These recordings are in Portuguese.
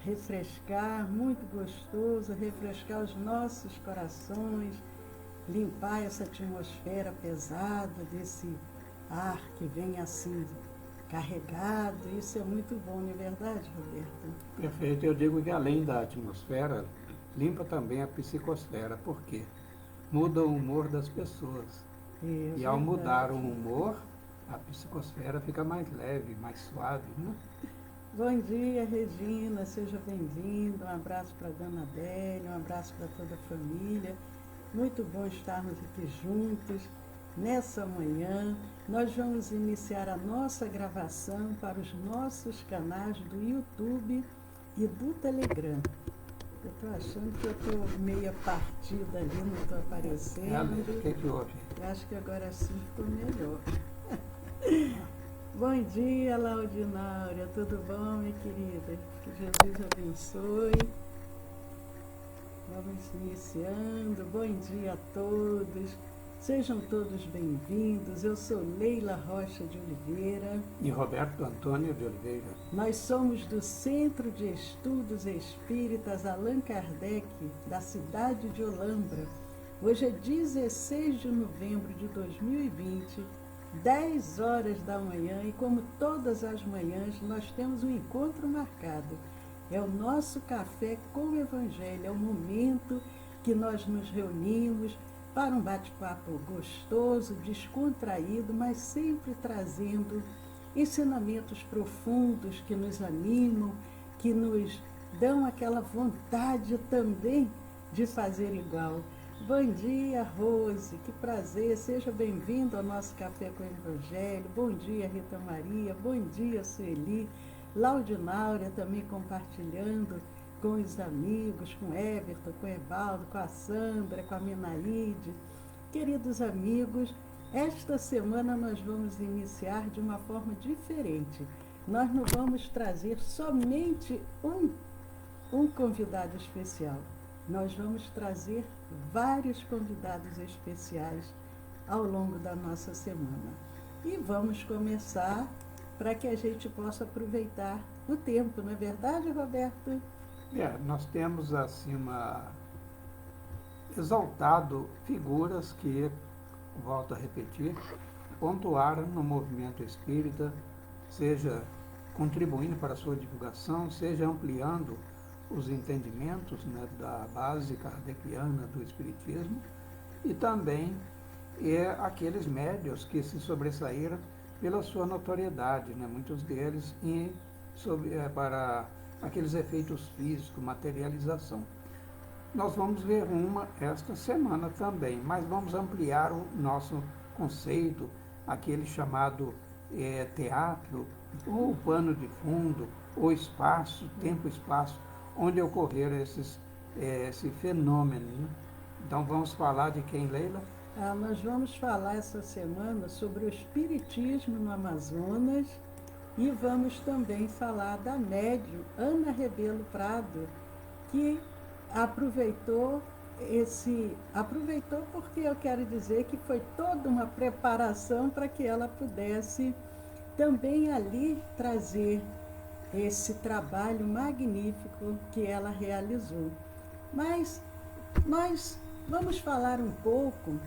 refrescar, muito gostoso, refrescar os nossos corações, limpar essa atmosfera pesada desse ar que vem assim carregado. Isso é muito bom, não é verdade, Roberto? Perfeito. Eu digo que além da atmosfera, limpa também a psicosfera. Por quê? Muda o humor das pessoas. É E ao mudar verdade. o humor, a psicosfera fica mais leve, mais suave, né? Bom dia, Regina, seja bem-vinda. Um abraço para a Dona Adélia, um abraço para toda a família. Muito bom estarmos aqui juntos nessa manhã. Nós vamos iniciar a nossa gravação para os nossos canais do YouTube e do Telegram. Eu estou achando que eu estou meia partida ali, não estou O aparecendo. que houve? Eu acho que agora sim ficou melhor. Bom dia, Laudinauria. Tudo bom, minha querida? Que Jesus abençoe. Vamos iniciando. Bom dia a todos. Sejam todos bem-vindos. Eu sou Leila Rocha de Oliveira. E Roberto Antônio de Oliveira. Nós somos do Centro de Estudos Espíritas Allan Kardec, da cidade de Olambra. Hoje é 16 de novembro de 2020, 10 horas da manhã, e como todas as manhãs, nós temos um encontro marcado. É o nosso café com o Evangelho, é o momento que nós nos reunimos para um bate-papo gostoso, descontraído, mas sempre trazendo ensinamentos profundos que nos animam, que nos dão aquela vontade também de fazer igual. Bom dia, Rose, que prazer, seja bem-vindo ao nosso Café com o Evangelho. Bom dia, Rita Maria, bom dia, Sueli, Laudinauria também compartilhando com os amigos, com Everton, com Evaldo, com a Sandra, com a Minaíde. Queridos amigos, esta semana nós vamos iniciar de uma forma diferente. Nós não vamos trazer somente um convidado especial. Nós vamos trazer vários convidados especiais ao longo da nossa semana. E vamos começar para que a gente possa aproveitar o tempo, não é verdade, Roberto? Nós temos assim exaltado figuras que, volto a repetir, pontuaram no movimento espírita, seja contribuindo para a sua divulgação, seja ampliando os entendimentos, né, da base kardeciana do espiritismo, e também aqueles médiuns que se sobressaíram pela sua notoriedade, né, muitos deles para aqueles efeitos físicos, materialização. Nós vamos ver uma esta semana também, mas vamos ampliar o nosso conceito, aquele chamado teatro, ou pano de fundo, ou espaço, tempo-espaço, onde ocorreram esse fenômeno, né? Então vamos falar de quem, Leila? Nós vamos falar essa semana sobre o espiritismo no Amazonas e vamos também falar da médium Ana Rebelo Prado, que aproveitou porque eu quero dizer que foi toda uma preparação para que ela pudesse também ali trazer esse trabalho magnífico que ela realizou. Mas nós vamos falar um pouco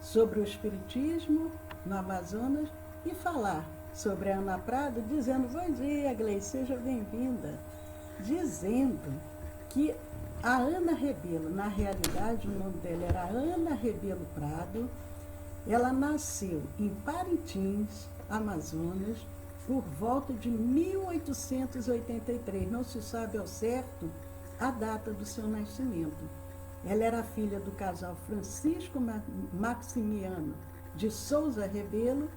sobre o espiritismo no Amazonas e falar sobre a Ana Prado, dizendo: bom dia, Gleice, seja bem-vinda, dizendo que a Ana Rebelo, na realidade o nome dela era Ana Rebelo Prado, ela nasceu em Parintins, Amazonas, por volta de 1883, não se sabe ao certo a data do seu nascimento. Ela era filha do casal Francisco Maximiano de Souza Rebelo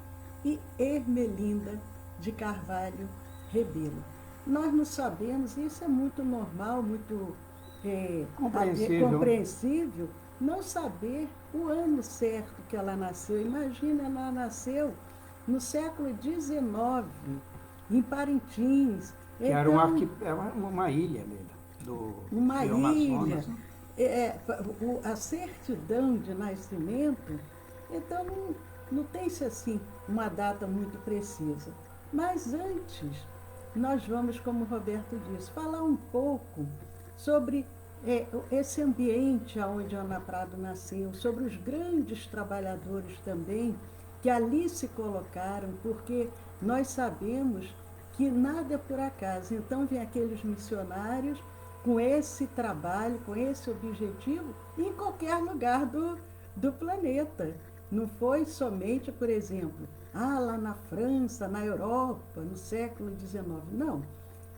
e Ermelinda de Carvalho Rebelo. Nós não sabemos, isso é muito normal, muito compreensível, não saber o ano certo que ela nasceu. Imagina, ela nasceu no século XIX, em Parintins. Que era uma ilha, Leila, uma do Amazonas. A certidão de nascimento, então não tem-se assim uma data muito precisa. Mas antes nós vamos, como o Roberto disse, falar um pouco sobre esse ambiente onde Ana Prado nasceu, sobre os grandes trabalhadores também que ali se colocaram, porque nós sabemos que nada é por acaso. Então, vem aqueles missionários com esse trabalho, com esse objetivo, em qualquer lugar do planeta. Não foi somente, por exemplo, lá na França, na Europa, no século XIX. Não.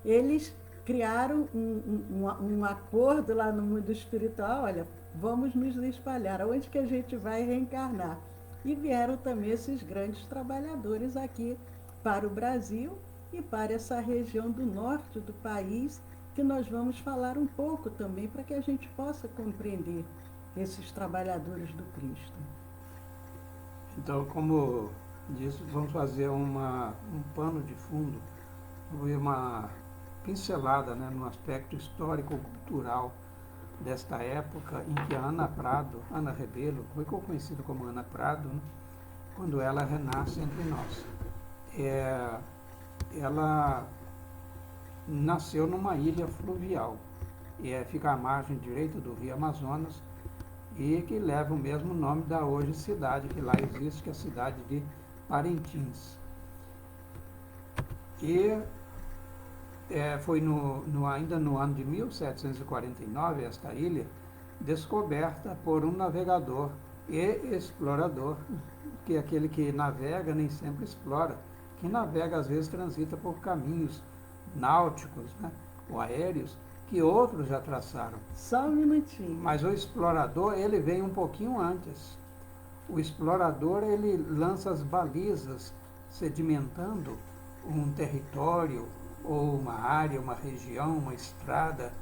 Eles criaram um acordo lá no mundo espiritual, olha, vamos nos espalhar, aonde que a gente vai reencarnar? E vieram também esses grandes trabalhadores aqui para o Brasil e para essa região do norte do país, que nós vamos falar um pouco também, para que a gente possa compreender esses trabalhadores do Cristo. Então, como disse, vamos fazer um pano de fundo, uma pincelada, né, no aspecto histórico-cultural desta época em que a Ana Prado, Ana Rebelo, ficou conhecida como Ana Prado, né, quando ela renasce entre nós. Ela nasceu numa ilha fluvial, fica à margem direita do rio Amazonas, e que leva o mesmo nome da hoje cidade que lá existe, que é a cidade de Parintins. E foi ainda no ano de 1749, esta ilha, descoberta por um navegador e explorador, que é aquele que navega nem sempre explora, que navega às vezes transita por caminhos náuticos, né, ou aéreos, que outros já traçaram. Só um minutinho. Mas o explorador, ele vem um pouquinho antes. O explorador, ele lança as balizas, sedimentando um território, ou uma área, uma região, uma estrada,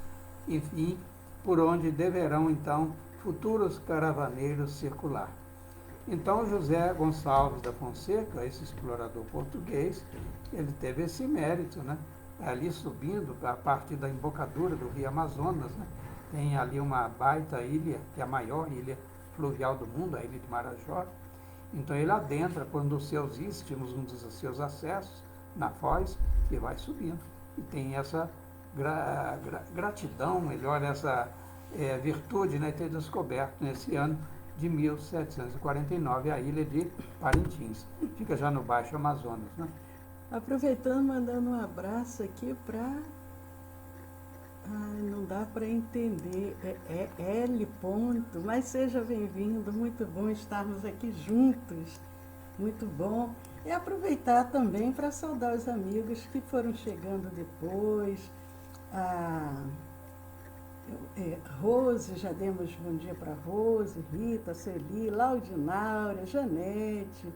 enfim, por onde deverão, então, futuros caravaneiros circular. Então, José Gonçalves da Fonseca, esse explorador português, ele teve esse mérito, né? Ali subindo, a partir da embocadura do rio Amazonas, né? Tem ali uma baita ilha, que é a maior ilha fluvial do mundo, a ilha de Marajó. Então ele adentra por um dos seus istmos, um dos seus acessos, na foz, e vai subindo. E tem essa gratidão, melhor, essa virtude, né, de ter descoberto nesse ano de 1749 a ilha de Parintins. Fica já no Baixo Amazonas, né? Aproveitando, mandando um abraço aqui para... não dá para entender, L ponto, mas seja bem-vindo, muito bom estarmos aqui juntos, muito bom. E aproveitar também para saudar os amigos que foram chegando depois, Rose, já demos bom dia para Rose, Rita, Celi, Laudinaura, Janete,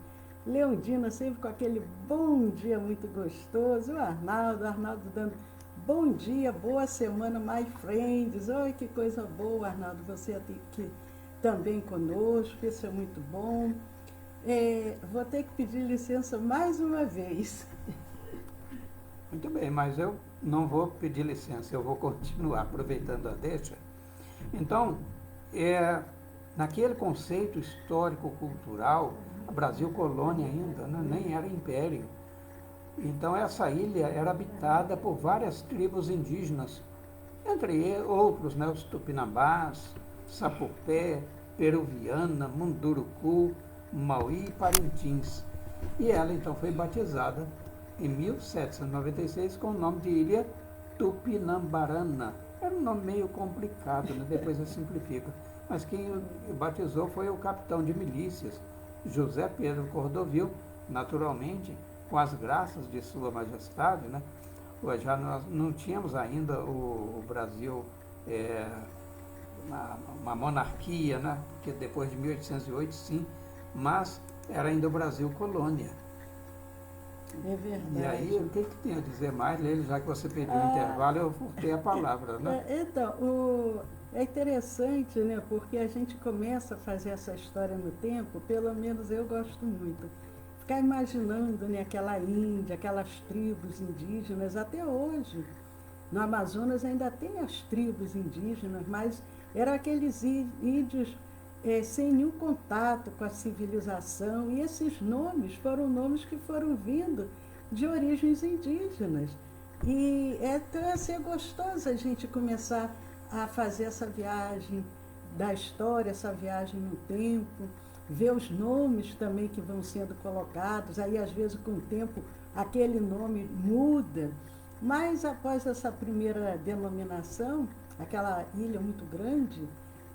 Leondina, sempre com aquele bom dia muito gostoso, o Arnaldo dando bom dia, boa semana, my friends. Oi, que coisa boa, Arnaldo, você aqui também conosco, isso é muito bom. Vou ter que pedir licença mais uma vez. Muito bem, mas eu não vou pedir licença, eu vou continuar aproveitando a deixa. Então, naquele conceito histórico-cultural, o Brasil colônia ainda, né? Nem era império. Então essa ilha era habitada por várias tribos indígenas, entre outros, né, os Tupinambás, Sapopé, Peruviana, Munduruku, Mauí e Parintins. E ela então foi batizada em 1796 com o nome de Ilha Tupinambarana. Era um nome meio complicado, né? Depois ele simplifica. Mas quem batizou foi o capitão de milícias, José Pedro Cordovil, naturalmente, com as graças de Sua Majestade, né? Já nós não tínhamos ainda o Brasil uma monarquia, né? Porque depois de 1808, sim, mas era ainda o Brasil colônia. É verdade. E aí, o que tem a dizer mais, Leila, já que você pediu um intervalo, eu voltei a palavra, né? Então, é interessante, né? Porque a gente começa a fazer essa história no tempo, pelo menos eu gosto muito. Ficar imaginando, né, aquela Índia, aquelas tribos indígenas, até hoje. No Amazonas ainda tem as tribos indígenas, mas eram aqueles índios sem nenhum contato com a civilização, e esses nomes foram nomes que foram vindo de origens indígenas. E então ia ser gostoso a gente começar a fazer essa viagem da história, essa viagem no tempo, ver os nomes também que vão sendo colocados, aí às vezes com o tempo aquele nome muda, mas após essa primeira denominação, aquela ilha muito grande,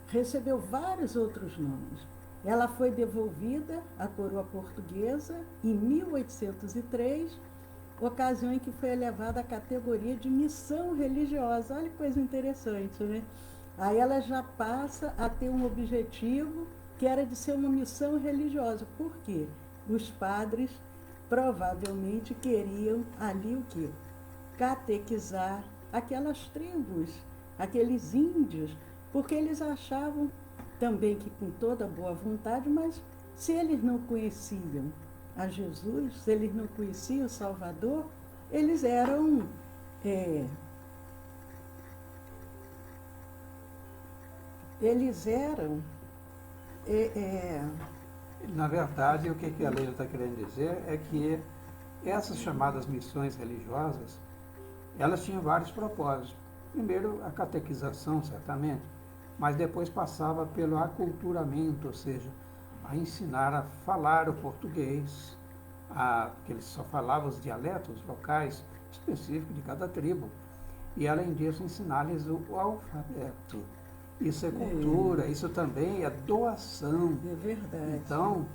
recebeu vários outros nomes. Ela foi devolvida à coroa portuguesa em 1803, ocasião em que foi elevada à categoria de missão religiosa. Olha que coisa interessante, né? Aí ela já passa a ter um objetivo que era de ser uma missão religiosa. Por quê? Os padres provavelmente queriam ali o quê? Catequizar aquelas tribos, aqueles índios, porque eles achavam também que com toda boa vontade, mas se eles não conheciam a Jesus, se eles não conheciam o Salvador, eles eram eles eram Na verdade, o que a Leila está querendo dizer é que essas chamadas missões religiosas, elas tinham vários propósitos. Primeiro, a catequização, certamente, mas depois passava pelo aculturamento, ou seja, a ensinar a falar o português, que eles só falavam os dialetos locais específicos de cada tribo. E, além disso, ensinar-lhes o alfabeto. Isso é cultura, isso também é doação. É verdade. Então,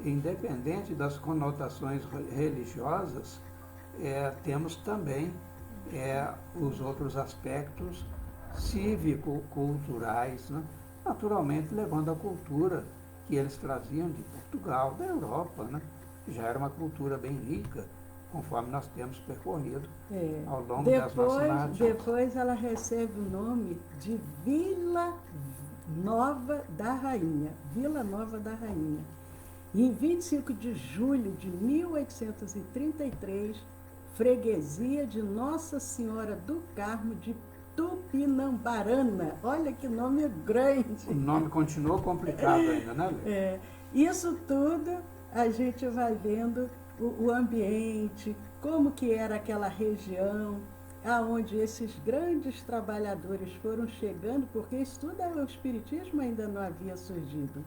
independente das conotações religiosas, temos também os outros aspectos cívico-culturais, né? Naturalmente levando a cultura que eles traziam de Portugal, da Europa, né? Já era uma cultura bem rica, conforme nós temos percorrido ao longo das nossas narrativas. Depois ela recebe o nome de Vila Nova da Rainha. Vila Nova da Rainha. E em 25 de julho de 1833, freguesia de Nossa Senhora do Carmo de Tupinambarana. Olha que nome grande. O nome continuou complicado ainda, né, Lê? Isso tudo a gente vai vendo o ambiente, como que era aquela região, aonde esses grandes trabalhadores foram chegando, porque isso tudo, o espiritismo ainda não havia surgido.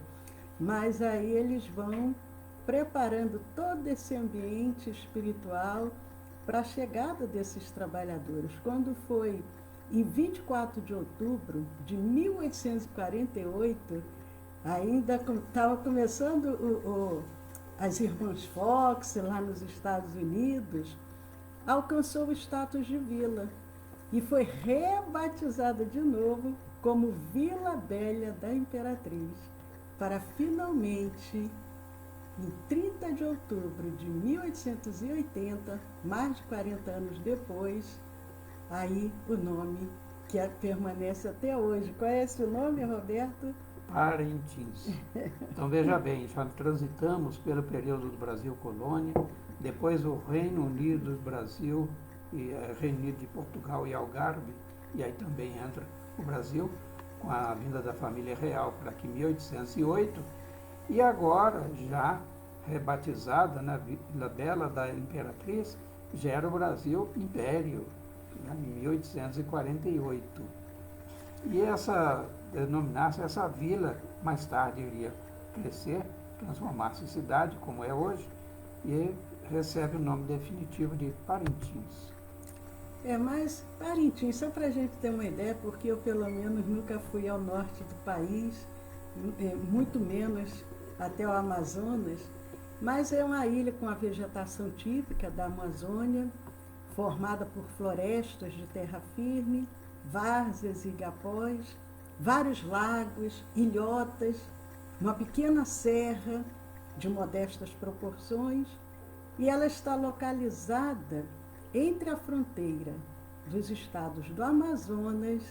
Mas aí eles vão preparando todo esse ambiente espiritual para a chegada desses trabalhadores. Quando foi em 24 de outubro de 1848, ainda estava começando as Irmãs Fox, lá nos Estados Unidos, alcançou o status de vila e foi rebatizada de novo como Vila Velha da Imperatriz, para finalmente, em 30 de outubro de 1880, mais de 40 anos depois, aí o nome que permanece até hoje. Qual é esse nome, Roberto? Parintins. Então veja bem, já transitamos pelo período do Brasil colônia, depois o Reino Unido do Brasil, e Reino Unido de Portugal e Algarve, e aí também entra o Brasil, com a vinda da família real para aqui em 1808, e agora já rebatizada na Vila Bela da Imperatriz, já era o Brasil Império, né, em 1848. E denominasse essa vila, mais tarde iria crescer, transformar-se em cidade, como é hoje, e recebe o nome definitivo de Parintins. Mas Parintins, só para a gente ter uma ideia, porque eu pelo menos nunca fui ao norte do país, muito menos até o Amazonas, mas é uma ilha com a vegetação típica da Amazônia, formada por florestas de terra firme, várzeas e igapós, vários lagos, ilhotas, uma pequena serra de modestas proporções, e ela está localizada entre a fronteira dos estados do Amazonas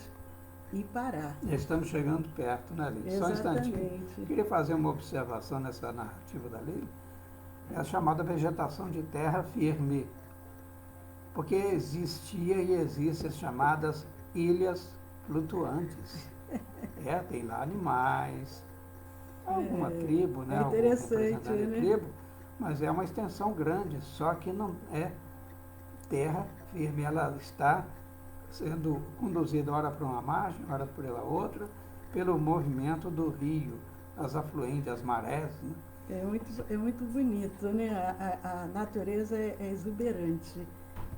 e Pará. Estamos chegando perto, né, Leila? Só um instantinho. Eu queria fazer uma observação nessa narrativa da Leila. É a chamada vegetação de terra firme, porque existia e existem as chamadas ilhas flutuantes. Tem lá animais, alguma tribo, né? Algum representante de tribo, mas é uma extensão grande, só que não é terra firme, ela está sendo conduzida ora para uma margem, ora pela outra, pelo movimento do rio, as afluentes, as marés, né? É muito bonito, né? A natureza é exuberante,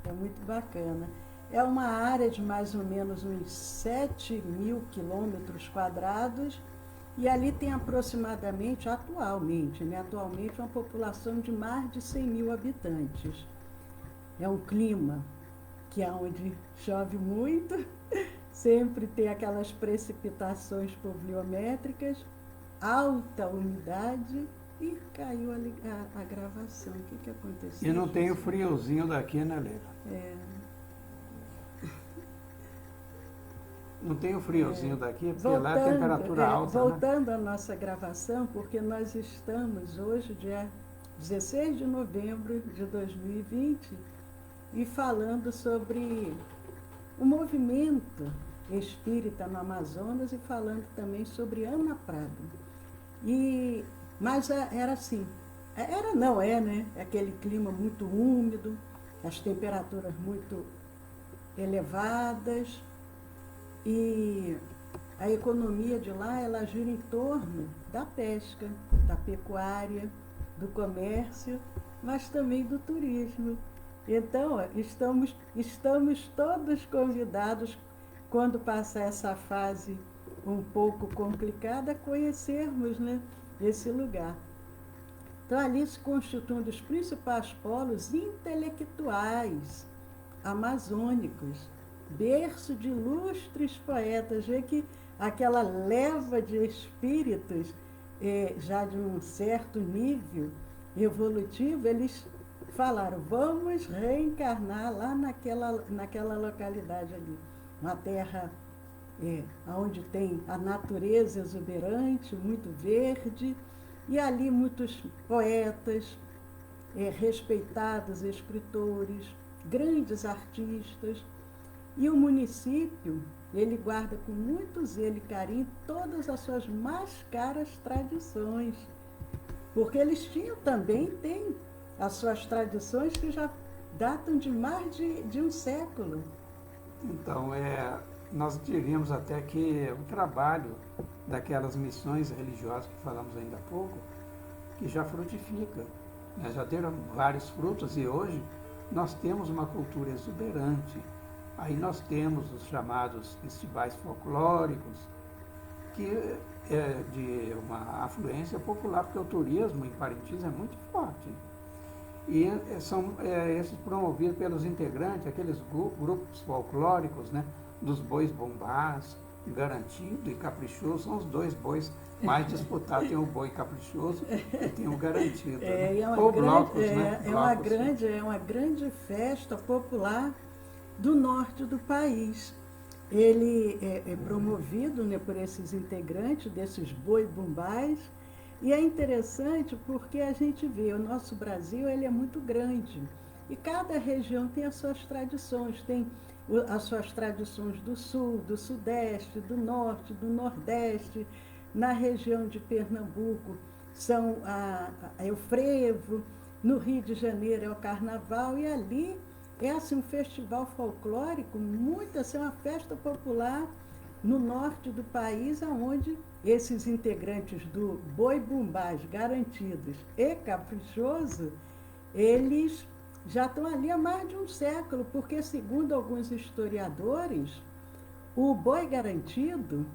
é muito bacana. É uma área de mais ou menos uns 7.000 quilômetros quadrados e ali tem aproximadamente, atualmente, uma população de mais de 100 mil habitantes. É um clima que é onde chove muito, sempre tem aquelas precipitações pluviométricas, alta umidade e caiu a gravação. O que aconteceu? E não tem o friozinho daqui, né, Leila? Não tem o friozinho daqui, porque lá é temperatura alta, voltando à nossa gravação, porque nós estamos hoje, dia 16 de novembro de 2020, e falando sobre o movimento espírita no Amazonas e falando também sobre Ana Prado. Mas era assim, né? Aquele clima muito úmido, as temperaturas muito elevadas, e a economia de lá, ela gira em torno da pesca, da pecuária, do comércio, mas também do turismo. Então, estamos todos convidados, quando passar essa fase um pouco complicada, a conhecermos, né, esse lugar. Então, ali se constituem um dos principais polos intelectuais amazônicos, berço de ilustres poetas. Vê que aquela leva de espíritos, já de um certo nível evolutivo, eles falaram, vamos reencarnar lá naquela localidade ali, uma terra onde tem a natureza exuberante, muito verde, e ali muitos poetas, respeitados escritores, grandes artistas. E o município, ele guarda com muito zelo e carinho todas as suas mais caras tradições, porque eles têm as suas tradições que já datam de mais de um século. Então, nós diríamos até que o trabalho daquelas missões religiosas que falamos ainda há pouco, que já frutifica, né? Já deram vários frutos e hoje nós temos uma cultura exuberante. Aí nós temos os chamados festivais folclóricos, que é de uma afluência popular, porque o turismo em Parintins é muito forte. E são esses promovidos pelos integrantes, aqueles grupos folclóricos, né, dos bois bombás, Garantido e Caprichoso, são os dois bois mais disputados. Tem o boi caprichoso e tem o Garantido. Né? Ou blocos, né? É uma grande festa popular do norte do país. Ele é promovido, né, por esses integrantes desses boi bumbás, e é interessante porque a gente vê, o nosso Brasil, ele é muito grande, e cada região tem as suas tradições, tem as suas tradições do sul, do sudeste, do norte, do nordeste. Na região de Pernambuco são é o frevo, no Rio de Janeiro é o carnaval, e ali é assim, um festival folclórico, uma festa popular no norte do país, onde esses integrantes do Boi Bumbás, Garantidos e Caprichoso, eles já estão ali há mais de um século, porque, segundo alguns historiadores, o Boi Garantido,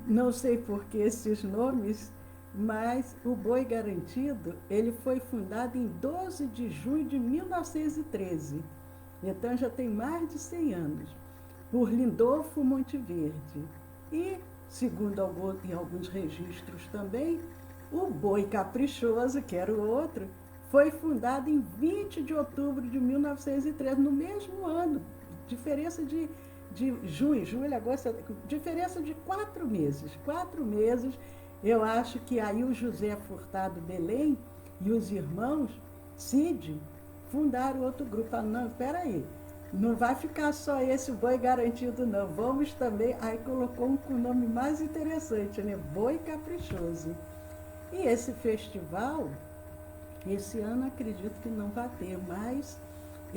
não sei por que esses nomes, mas o Boi Garantido, ele foi fundado em 12 de junho de 1913. Então já tem mais de 100 anos, por Lindolfo Monteverde. E, segundo alguns registros também, o Boi Caprichoso, que era o outro, foi fundado em 20 de outubro de 1913, no mesmo ano. Diferença de julho, agosto, diferença de 4 meses. 4 meses, eu acho que aí o José Furtado Belém e os irmãos Cid fundaram outro grupo. Falaram, não, peraí, não vai ficar só esse Boi Garantido, não. Vamos também... Aí colocou um com o nome mais interessante, né? Boi Caprichoso. E esse festival, esse ano acredito que não vai ter, mas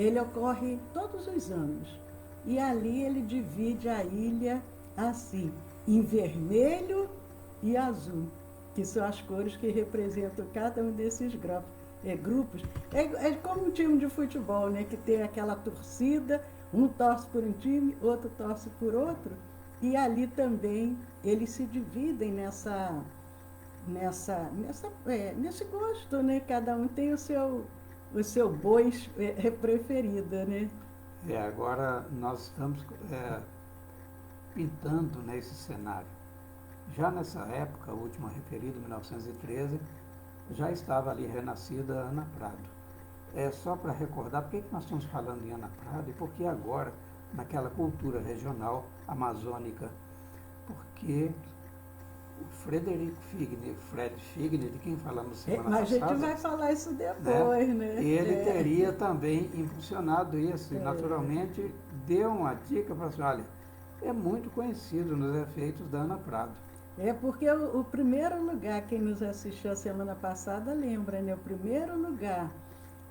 Ele ocorre todos os anos. E ali ele divide a ilha assim, em vermelho e azul, que são as cores que representam cada um desses grupos. É como um time de futebol, né? Que tem aquela torcida, um torce por um time, outro torce por outro. E ali também eles se dividem nesse gosto, né? Cada um tem o seu boi preferido, né? Agora nós estamos pintando nesse cenário. Já nessa época, a última referida, 1913, já estava ali renascida Ana Prado. Só para recordar, por que nós estamos falando em Ana Prado e por que agora, naquela cultura regional amazônica? Porque Fred Figner, de quem falamos semana passada... Mas a gente vai falar isso depois, né? Ele teria também impulsionado isso e, naturalmente, deu uma dica para assim, olha, é muito conhecido nos efeitos da Ana Prado. Porque o primeiro lugar, quem nos assistiu a semana passada lembra, né? O primeiro lugar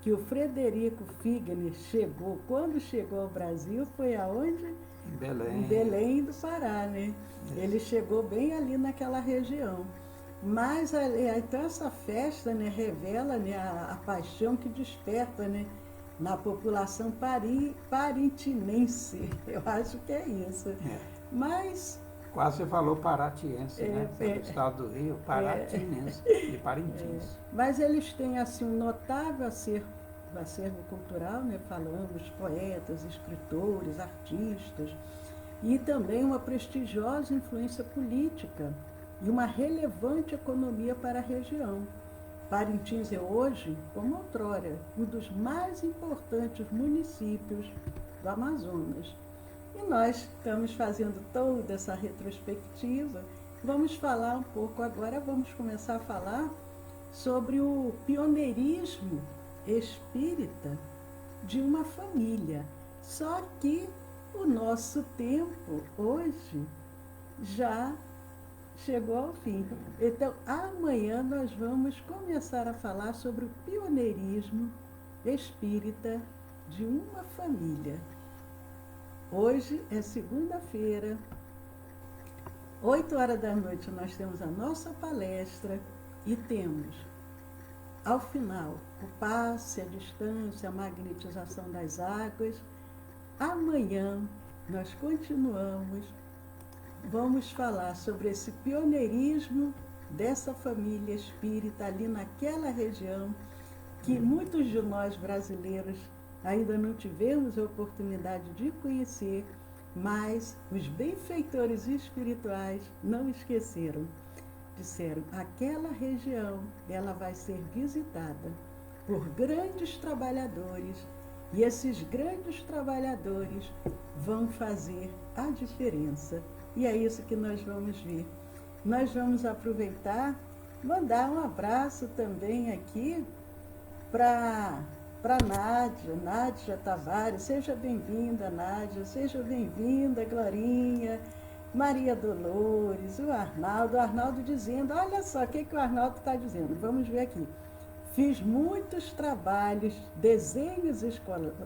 que o Frederico Figner chegou, quando chegou ao Brasil, foi aonde? Em Belém. Em Belém do Pará, né? Ele chegou bem ali naquela região. Mas então essa festa, né, revela, né, a paixão que desperta, né, na população parintinense. Eu acho que é isso. Mas... Quase você falou paratiense, né? Do estado do Rio, paratinense, de Parintins. Mas eles têm assim, um notável acervo cultural, né? Falamos poetas, escritores, artistas, e também uma prestigiosa influência política e uma relevante economia para a região. Parintins é hoje, como outrora, um dos mais importantes municípios do Amazonas. E nós estamos fazendo toda essa retrospectiva. Vamos falar um pouco agora, vamos começar a falar sobre o pioneirismo espírita de uma família. Só que o nosso tempo hoje já chegou ao fim. Então, amanhã nós vamos começar a falar sobre o pioneirismo espírita de uma família. Hoje é segunda-feira, 8 horas da noite nós temos a nossa palestra e temos, ao final, o passe, a distância, a magnetização das águas. Amanhã nós continuamos, vamos falar sobre esse pioneirismo dessa família espírita ali naquela região que muitos de nós brasileiros ainda não tivemos a oportunidade de conhecer, mas os benfeitores espirituais não esqueceram. Disseram, aquela região ela vai ser visitada por grandes trabalhadores e esses grandes trabalhadores vão fazer a diferença. E é isso que nós vamos ver. Nós vamos aproveitar, mandar um abraço também aqui para Nádia Tavares. Seja bem-vinda, Nádia, seja bem-vinda, Glorinha, Maria Dolores, o Arnaldo dizendo, olha só o que o Arnaldo está dizendo, vamos ver aqui. Fiz muitos trabalhos, desenhos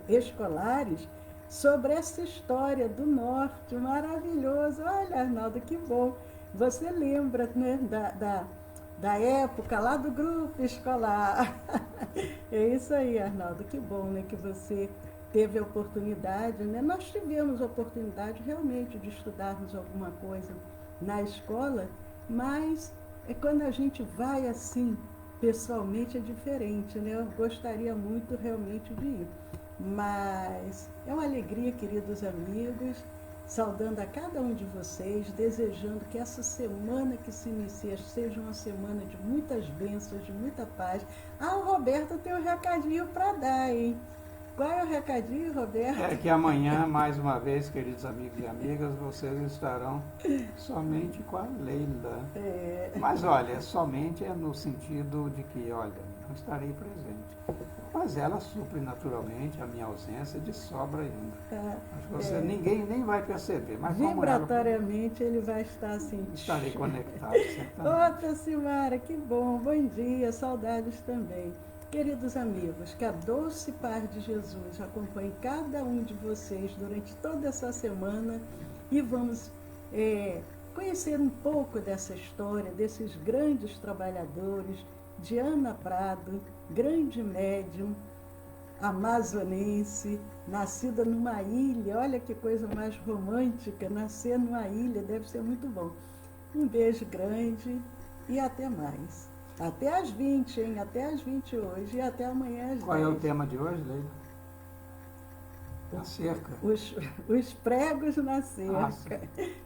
escolares sobre essa história do Norte, maravilhoso. Olha, Arnaldo, que bom. Você lembra, né, da época lá do grupo escolar. É isso aí, Arnaldo, que bom, né, que você teve a oportunidade, né? Nós tivemos a oportunidade realmente de estudarmos alguma coisa na escola, mas quando a gente vai assim, pessoalmente é diferente, né? Eu gostaria muito realmente de ir. Mas é uma alegria, queridos amigos, saudando a cada um de vocês, desejando que essa semana que se inicia seja uma semana de muitas bênçãos, de muita paz. O Roberto tem um recadinho para dar, hein? Qual é o recadinho, Roberto? É que amanhã, mais uma vez, queridos amigos e amigas, vocês estarão somente com a Leila. Mas olha, somente é no sentido de que, olha, não estarei presente. Mas ela supre naturalmente a minha ausência de sobra ainda. Ninguém nem vai perceber. Mas vibratoriamente ele vai estar assim. Estarei conectado, certamente. Outra Silmara, que bom dia, saudades também. Queridos amigos, que a doce paz de Jesus acompanhe cada um de vocês durante toda essa semana e vamos conhecer um pouco dessa história, desses grandes trabalhadores, de Ana Prado, grande médium amazonense, nascida numa ilha. Olha que coisa mais romântica, nascer numa ilha deve ser muito bom. Um beijo grande e até mais. Até às 20, hein? Até às 20 hoje e até amanhã às 10. Qual é o tema de hoje, Leila? A cerca. Os pregos na cerca.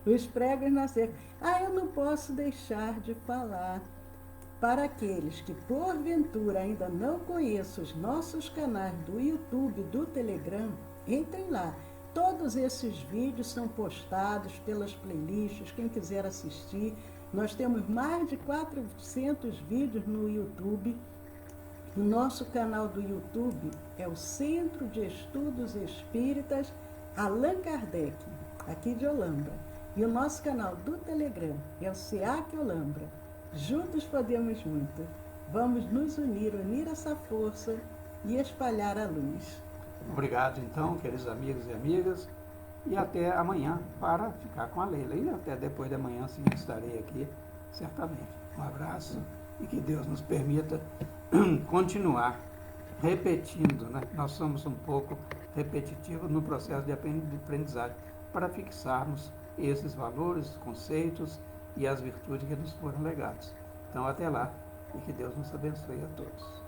Os pregos na cerca. Eu não posso deixar de falar para aqueles que porventura ainda não conheçam os nossos canais do YouTube, do Telegram, entrem lá. Todos esses vídeos são postados pelas playlists, quem quiser assistir. Nós temos mais de 400 vídeos no YouTube. O nosso canal do YouTube é o Centro de Estudos Espíritas Allan Kardec, aqui de Olambra. E o nosso canal do Telegram é o SEAC Olambra. Juntos podemos muito. Vamos nos unir essa força e espalhar a luz. Obrigado, então, queridos amigos e amigas. E até amanhã para ficar com a Leila. E até depois de amanhã, sim, estarei aqui, certamente. Um abraço e que Deus nos permita continuar repetindo, né? Nós somos um pouco repetitivos no processo de aprendizagem para fixarmos esses valores, conceitos e as virtudes que nos foram legados. Então, até lá e que Deus nos abençoe a todos.